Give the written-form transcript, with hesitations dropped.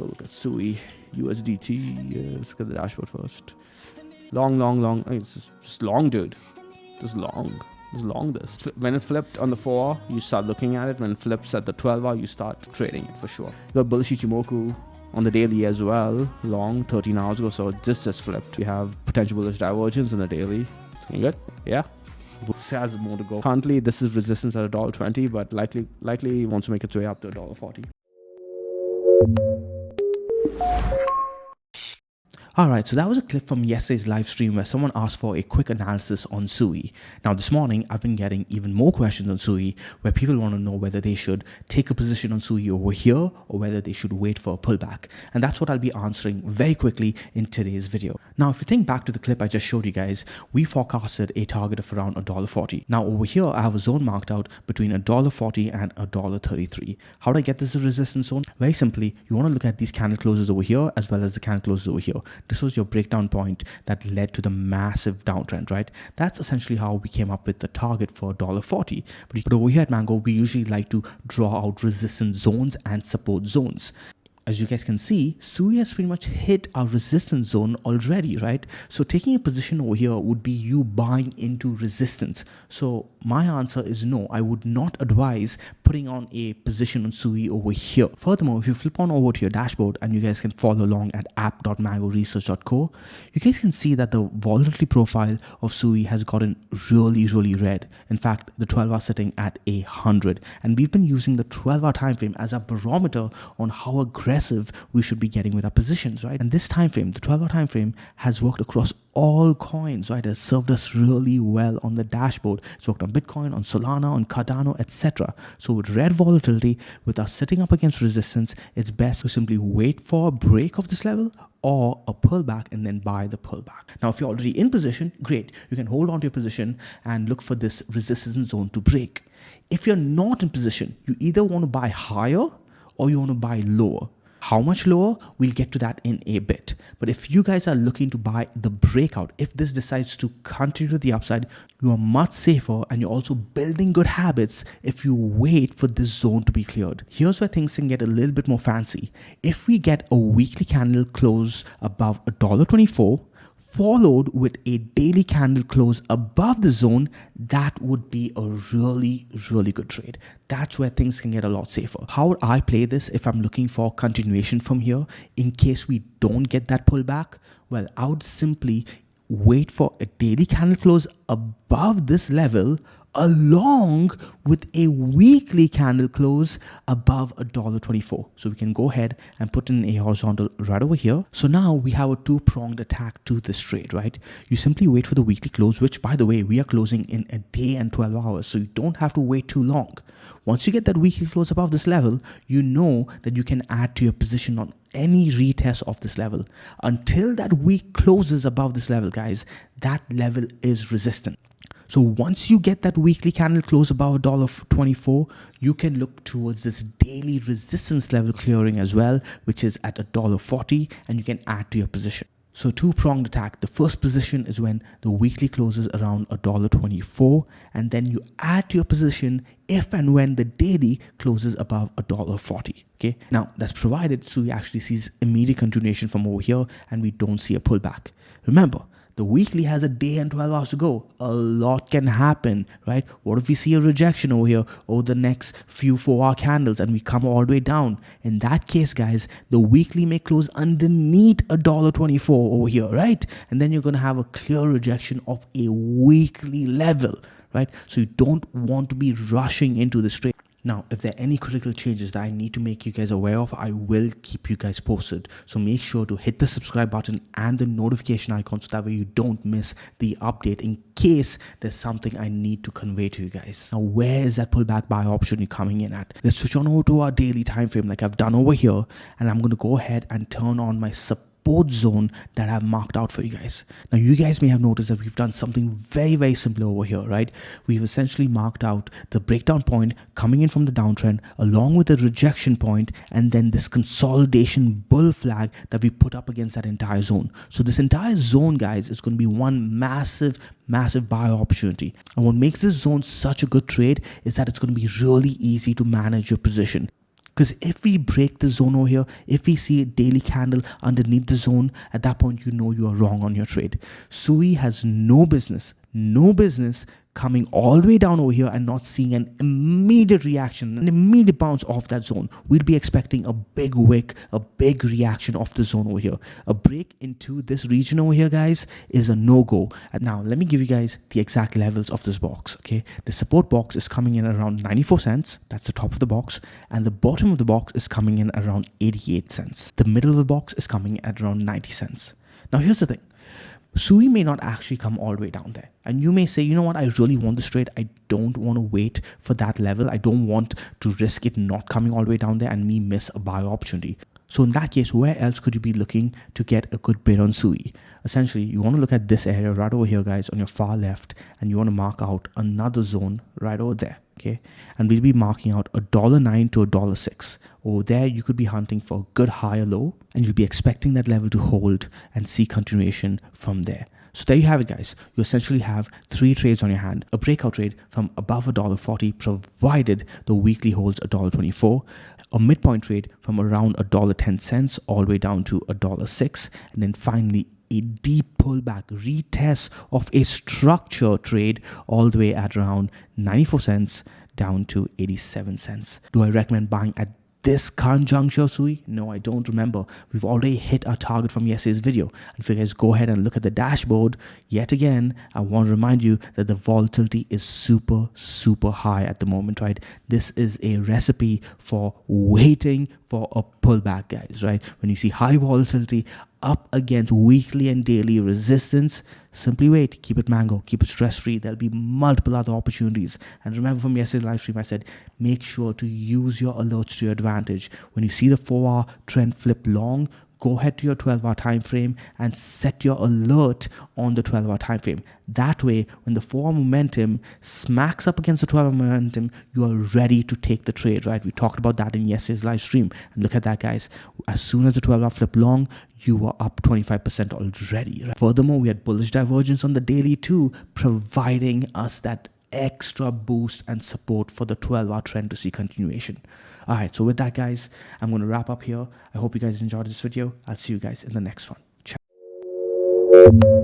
go look at SUI, USDT. Let's look at the dashboard first. Long. I mean, it's just long, dude. Just long. This. When it flipped on the 4 hour, you start looking at it. When it flips at the 12 hour, you start trading it for sure. You got bullish Ichimoku on the daily as well. Long, 13 hours ago. So this just flipped. We have potential bullish divergence in the daily. Looking good. Yeah. This has more to go. Currently, this is resistance at $1.20, but likely wants to make its way up to $1.40. Alright, so that was a clip from yesterday's live stream where someone asked for a quick analysis on SUI. Now this morning, I've been getting even more questions on SUI where people want to know whether they should take a position on SUI over here or whether they should wait for a pullback. And that's what I'll be answering very quickly in today's video. Now, if you think back to the clip I just showed you guys, we forecasted a target of around $1.40. Now over here, I have a zone marked out between $1.40 and $1.33. How do I get this resistance zone? Very simply, you want to look at these candle closes over here as well as the candle closes over here. This was your breakdown point that led to the massive downtrend, right? That's essentially how we came up with the target for $1.40. But over here at Mango, we usually like to draw out resistance zones and support zones. As you guys can see, SUI has pretty much hit our resistance zone already, right? So taking a position over here would be you buying into resistance. So my answer is no, I would not advise putting on a position on SUI over here. Furthermore, if you flip on over to your dashboard and you guys can follow along at app.mangoresearch.co, you guys can see that the volatility profile of SUI has gotten really red. In fact, the 12-hour sitting at 100. And we've been using the 12-hour time frame as a barometer on how aggressive we should be getting with our positions, right? And this time frame, the 12-hour time frame, has worked across all coins, right? It has served us really well on the dashboard. It's worked on Bitcoin, on Solana, on Cardano, etc. So with red volatility, with us sitting up against resistance, it's best to simply wait for a break of this level or a pullback and then buy the pullback. Now, if you're already in position, great. You can hold on to your position and look for this resistance zone to break. If you're not in position, you either want to buy higher or you want to buy lower. How much lower? We'll get to that in a bit. But if you guys are looking to buy the breakout, if this decides to continue to the upside, you are much safer and you're also building good habits if you wait for this zone to be cleared. Here's where things can get a little bit more fancy. If we get a weekly candle close above $1.24, followed with a daily candle close above the zone, that would be a really good trade. That's where things can get a lot safer. How would I play this if I'm looking for continuation from here in case we don't get that pullback? Well, I would simply wait for a daily candle close above this level along with a weekly candle close above $1.24. So we can go ahead and put in a horizontal right over here. So now we have a two-pronged attack to this trade, right? You simply wait for the weekly close, which by the way, we are closing in a day and 12 hours. So you don't have to wait too long. Once you get that weekly close above this level, you know that you can add to your position on any retest of this level. Until that week closes above this level, guys, that level is resistant. So once you get that weekly candle close above $1.24, you can look towards this daily resistance level clearing as well, which is at $1.40, and you can add to your position. So two-pronged attack. The first position is when the weekly closes around $1.24, and then you add to your position if and when the daily closes above $1.40. Okay, now that's provided SUI actually sees immediate continuation from over here and we don't see a pullback. Remember, the weekly has a day and 12 hours to go. A lot can happen, right? What if we see a rejection over here over the next few 4-hour candles and we come all the way down? In that case, guys, the weekly may close underneath $1.24 over here, right? And then you're going to have a clear rejection of a weekly level, right? So you don't want to be rushing into this trade. Now, if there are any critical changes that I need to make you guys aware of, I will keep you guys posted. So make sure to hit the subscribe button and the notification icon so that way you don't miss the update in case there's something I need to convey to you guys. Now, where is that pullback buy opportunity coming in at? Let's switch on over to our daily time frame like I've done over here, and I'm going to go ahead and turn on my support zone that I've marked out for you guys. Now, you guys may have noticed that we've done something very simple over here, right? We've essentially marked out the breakdown point coming in from the downtrend along with the rejection point and then this consolidation bull flag that we put up against that entire zone. So this entire zone, guys, is going to be one massive buy opportunity. And what makes this zone such a good trade is that it's going to be really easy to manage your position. Because if we break the zone over here, if we see a daily candle underneath the zone, at that point you know you are wrong on your trade. SUI has no business coming all the way down over here and not seeing an immediate reaction, an immediate bounce off that zone. We'd be expecting a big wick, a big reaction off the zone over here. A break into this region over here, guys, is a no-go. And now let me give you guys the exact levels of this box. Okay, the support box is coming in around 94 cents. That's the top of the box. And the bottom of the box is coming in around 88 cents. The middle of the box is coming at around 90 cents. Now here's the thing. SUI may not actually come all the way down there. And you may say, you know what, I really want this trade. I don't want to wait for that level. I don't want to risk it not coming all the way down there and me miss a buy opportunity. So in that case, where else could you be looking to get a good bid on SUI? Essentially, you want to look at this area right over here, guys, on your far left, and you want to mark out another zone right over there. Okay, and we'll be marking out $1.09 to $1.06. Over there, you could be hunting for a good higher low, and you'll be expecting that level to hold and see continuation from there. So there you have it, guys. You essentially have 3 trades on your hand. A breakout trade from above $1.40, provided the weekly holds $1.24. A midpoint trade from around $1.10 all the way down to $1.06. And then finally, a deep pullback retest of a structure trade all the way at around 94 cents down to 87 cents. Do I recommend buying at this current juncture, SUI? No, I don't. Remember, we've already hit our target from yesterday's video. And if you guys go ahead and look at the dashboard, yet again, I want to remind you that the volatility is super, super high at the moment, right? This is a recipe for waiting for a pullback, guys, right? When you see high volatility up against weekly and daily resistance, simply wait, keep it mango, keep it stress-free. There'll be multiple other opportunities. And remember from yesterday's live stream, I said, make sure to use your alerts to your advantage. When you see the 4-hour trend flip long, go ahead to your 12-hour time frame and set your alert on the 12-hour time frame. That way, when the 4-hour momentum smacks up against the 12-hour momentum, you are ready to take the trade, right? We talked about that in yesterday's live stream. And look at that, guys. As soon as the 12-hour flip long, you were up 25% already. Right? Furthermore, we had bullish divergence on the daily too, providing us that extra boost and support for the 12-hour trend to see continuation. All right, so with that, guys, I'm going to wrap up here. I hope you guys enjoyed this video. I'll see you guys in the next one. Ciao.